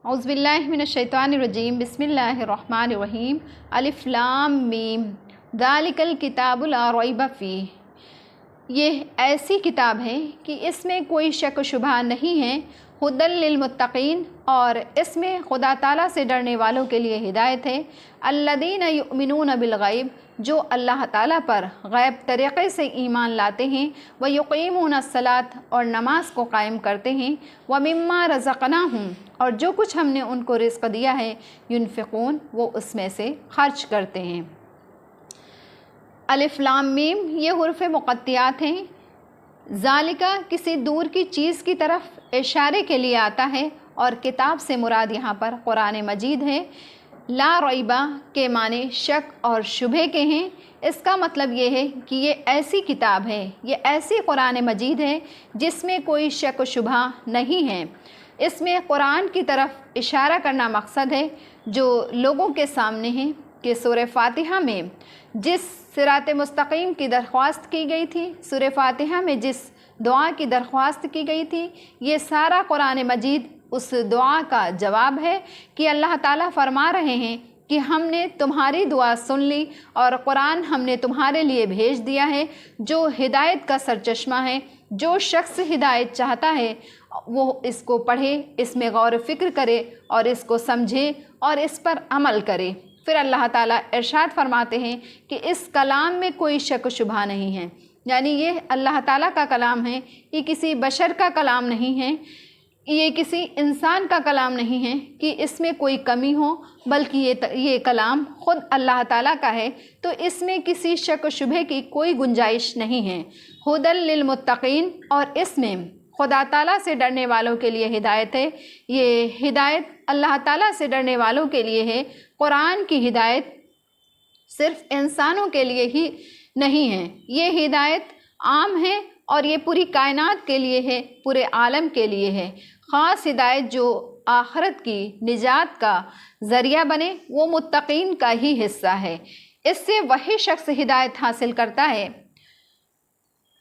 औज़ु बिल्लाहि मिनश्शैतानिर्रजीम बिस्मिल्लाहिर्रहमानिर्रहीम अलिफ लाम मीम ज़ालिकल किताबु ला रैब फ़ीह। ये ऐसी किताब है कि इसमें कोई शक शुबा नहीं है। हुदल लिल मुत्तक़ीन, और इसमें खुदा ताला से डरने वालों के लिए हिदायत है। अल्लज़ीना युमिनून बिल गैब, जो अल्लाह ताला पर गैब तरीक़े से ईमान लाते हैं। व युक़ीमूनस सलात, और नमाज को कायम करते हैं। व मिम्मा रज़क़नाहुम, और जो कुछ हमने उनको रिज़्क़ दिया है, युनफ़िक़ून, वो उसमें से खर्च करते हैं। अलिफ लाम मीम ये हुर्फ़ मुक़त्तियात हैं। ज़ालिका किसी दूर की चीज़ की तरफ इशारे के लिए आता है, और किताब से मुराद यहाँ पर कुरान मजीद है। ला रैबा के माने शक और शुबे के हैं। इसका मतलब ये है कि ये ऐसी किताब है, ये ऐसी कुरान मजीद है जिसमें कोई शक शुबा नहीं है। इसमें कुरान की तरफ इशारा करना मकसद है, जो लोगों के सामने है कि सूरह फातिहा में जिस सिरात मुस्तकीम की दरख्वास्त की गई थी, सूरह फातिहा में जिस दुआ की दरख्वास्त की गई थी, ये सारा कुरान मजीद उस दुआ का जवाब है कि अल्लाह ताला फरमा रहे हैं कि हमने तुम्हारी दुआ सुन ली और कुरान हमने तुम्हारे लिए भेज दिया है, जो हिदायत का सरचश्मा है। जो शख्स हिदायत चाहता है वो इसको पढ़े, इसमें गौर फ़िक्र करे और इसको समझे और इस पर अमल करे। फिर अल्लाह ताला इरशाद फरमाते हैं कि इस कलाम में कोई शक शुबा नहीं है, यानी ये अल्लाह ताला का कलाम है, ये किसी बशर का कलाम नहीं है, ये किसी इंसान का कलाम नहीं है कि इसमें कोई कमी हो, बल्कि ये कलाम ख़ुद अल्लाह ताला का है, तो इसमें किसी शक शुबे की कोई गुंजाइश नहीं है। हुदल लिल मुत्तक़ीन, और इसमें खुदा ताला से डरने वालों के लिए हिदायत है। ये हिदायत अल्लाह ताला से डरने वालों के लिए है। कुरान की हिदायत सिर्फ़ इंसानों के लिए ही नहीं है, ये हिदायत आम है और ये पूरी कायनात के लिए है, पूरे आलम के लिए है। ख़ास हिदायत जो आखिरत की निजात का ज़रिया बने, वो मुत्तक़ीन का ही हिस्सा है। इससे वही शख्स हिदायत हासिल करता है,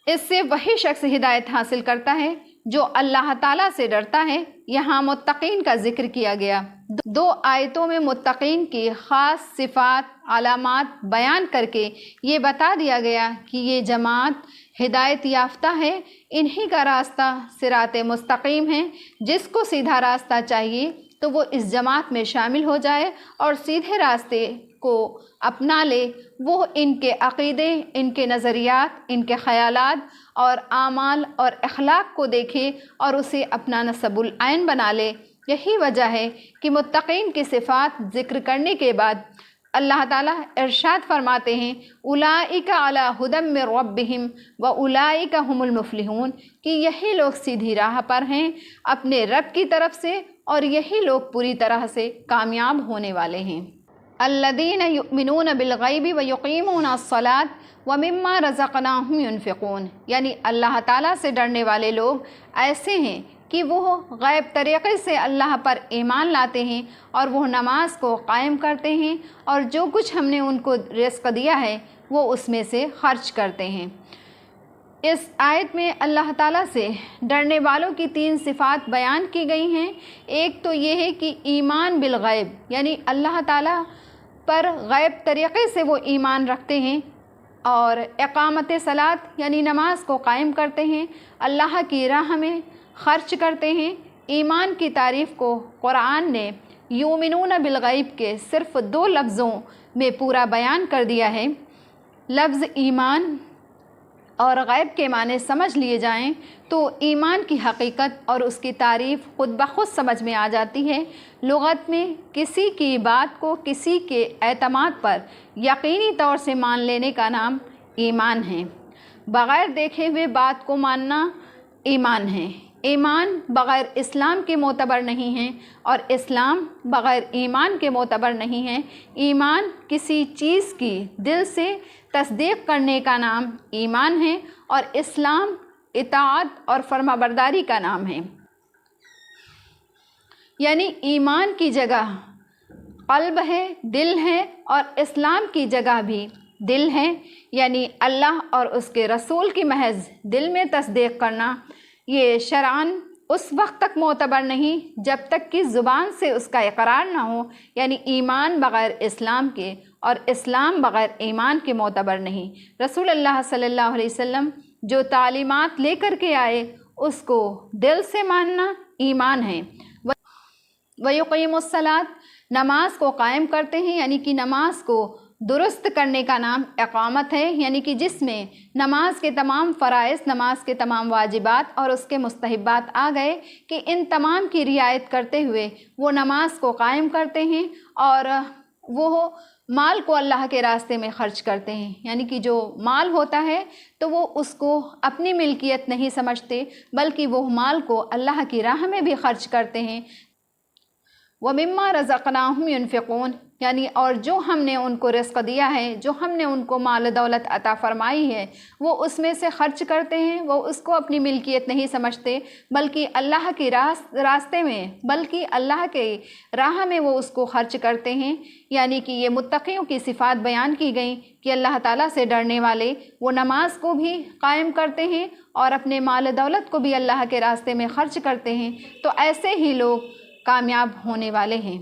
इससे वही शख्स हिदायत हासिल करता है जो अल्लाह ताला से डरता है। यहाँ मुत्तक़ीन का ज़िक्र किया गया। दो आयतों में मुत्तक़ीन की ख़ास सिफ़ात अलामात बयान करके ये बता दिया गया कि ये जमात हिदायत याफ्ता है, इन्हीं का रास्ता सिरात मुस्तकीम है। जिसको सीधा रास्ता चाहिए तो वो इस जमात में शामिल हो जाए और सीधे रास्ते को अपना ले। वो इनके अक़ीदे, इनके नज़रियात, इनके ख़यालात और आमाल और अखलाक को देखे और उसे अपना नसबुल ऐन बना ले। यही वजह है कि मुत्तक़ीन की सिफ़ात ज़िक्र करने के बाद अल्लाह ताला इरशाद फरमाते हैं, उलाइका अला हुदम मिर रब्बिहिम व उलाइका हुमुल मुफ़्लिहून, कि यही लोग सीधी राह पर हैं अपने रब की तरफ से, और यही लोग पूरी तरह से कामयाब होने वाले हैं। अल्लज़ीना युमिनून बिल गैबि व युक़ीमूनस सलात व मिम्मा रज़क़नाहुम युनफ़िक़ून, यानी अल्लाह ताला से डरने वाले लोग ऐसे हैं कि वो गैब तरीक़े से अल्लाह पर ईमान लाते हैं और वो नमाज को कायम करते हैं, और जो कुछ हमने उनको रिज़्क़ दिया है वो उसमें से खर्च करते हैं। इस आयत में अल्लाह ताला से डरने वालों की तीन सिफ़ात बयान की गई हैं। एक तो ये है कि ईमान बिल गैब, यानी अल्लाह ताला पर गैब तरीक़े से वो ईमान रखते हैं, और इक़ामत सलात यानी नमाज को कायम करते हैं, अल्लाह की राह में खर्च करते हैं। ईमान की तारीफ़ को कुरान ने युमिनून बिल गैब के सिर्फ़ दो लफ्ज़ों में पूरा बयान कर दिया है। लफ्ज़ ईमान और गैब के माने समझ लिए जाएं तो ईमान की हकीकत और उसकी तारीफ़ खुद ब खुद समझ में आ जाती है। लुग़त में किसी की बात को किसी के एतमाद पर यकीनी तौर से मान लेने का नाम ईमान है। बग़ैर देखे हुए बात को मानना ईमान है। ईमान बग़ैर इस्लाम के मोतबर नहीं है, और इस्लाम बग़ैर ईमान के मोतबर नहीं है। ईमान किसी चीज़ की दिल से तस्दीक़ करने का नाम ईमान है, और इस्लाम इताअत और फरमाबरदारी का नाम है। यानी ईमान की जगह क़ल्ब है, दिल है, और इस्लाम की जगह भी दिल है, यानी अल्लाह और उसके रसूल की महज दिल में तस्दीक़ करना। ये शरअन اس وقت تک معتبر نہیں جب تک کہ زبان سے اس کا اقرار نہ ہو، یعنی ایمان بغیر اسلام کے اور اسلام بغیر ایمان کے معتبر نہیں۔ رسول اللہ صلی اللہ علیہ وسلم جو تعلیمات لے کر کے آئے اس کو دل سے ماننا ایمان ہے۔ وَيُقِيمُ الصَّلَاةَ، نماز کو قائم کرتے ہیں، یعنی کہ نماز کو درست کرنے کا نام اقامت ہے، یعنی کہ جس میں نماز کے تمام فرائض، نماز کے تمام واجبات اور اس کے مستحبات آ گئے کہ ان تمام کی رعایت کرتے ہوئے وہ نماز کو قائم کرتے ہیں اور وہ مال کو اللہ کے راستے میں خرچ کرتے ہیں، یعنی کہ جو مال ہوتا ہے تو وہ اس کو اپنی ملکیت نہیں سمجھتے بلکہ وہ مال کو اللہ کی راہ میں بھی خرچ کرتے ہیں۔ وَمِمَّا رَزَقْنَاهُمْ يُنْفِقُونَ، یعنی اور جو ہم نے ان کو رزق دیا ہے، جو ہم نے ان کو مال دولت عطا فرمائی ہے، وہ اس میں سے خرچ کرتے ہیں، وہ اس کو اپنی ملکیت نہیں سمجھتے بلکہ اللہ کے راستے میں، بلکہ اللہ کے راہ میں وہ اس کو خرچ کرتے ہیں۔ یعنی کہ یہ متقیوں کی صفات بیان کی گئیں کہ اللہ تعالیٰ سے ڈرنے والے وہ نماز کو بھی قائم کرتے ہیں اور اپنے مال دولت کو بھی اللہ کے راستے میں خرچ کرتے ہیں، تو ایسے ہی لوگ کامیاب ہونے والے ہیں۔